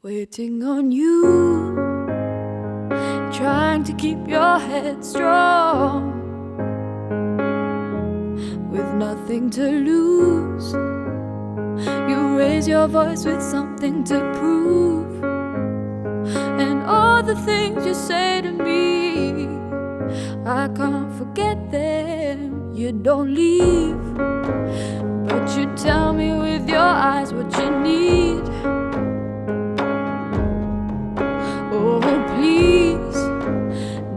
waiting on you, trying to keep your head strong, with nothing to lose. You raise your voice with something to prove, and all the things you say to me, I can't forget them. You don't leave, but you tell me with your eyes what you need. Oh, please,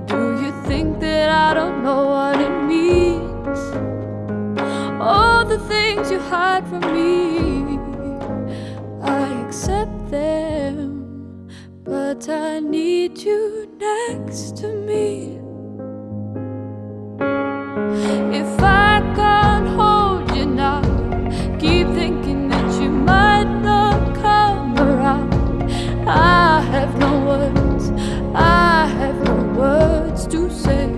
do you think that I don't know what it means? All the things you hide from me, I accept them, but I need you next to me. If I can't hold you now, keep thinking that you might not come around. I have no words, I have no words to say.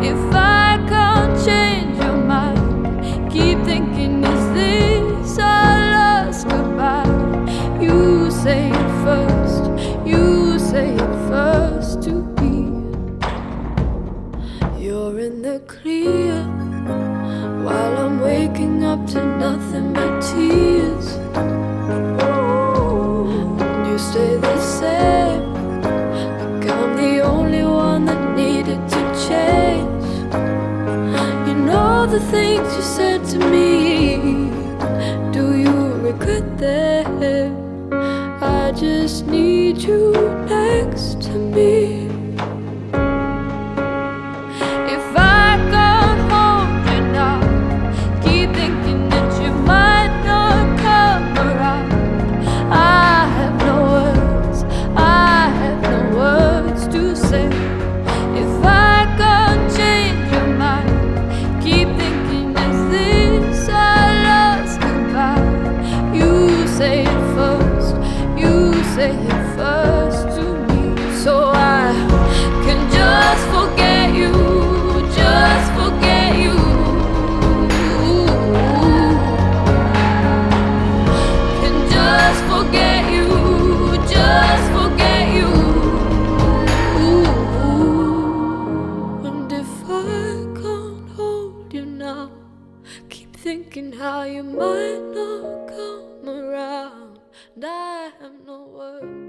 If I can't change your mind, keep thinking, is this our last goodbye? You say it first, you say it first to me. You're in the clear, while I'm waking up to nothing but tears. You stay the same, like I'm the only one that needed to change. You know the things you said to me, do you regret them? I just need you next to me. If I can't hold you now, keep thinking that you might not come around. I have no words, I have no words to say. If I can't change your mind, keep thinking, is this our last goodbye? You say it first, you say it first to me, so I can just forget you, just forget you. Can just forget you, just forget you. And if I can't hold you now, keep thinking how you might not come around. And I have no words.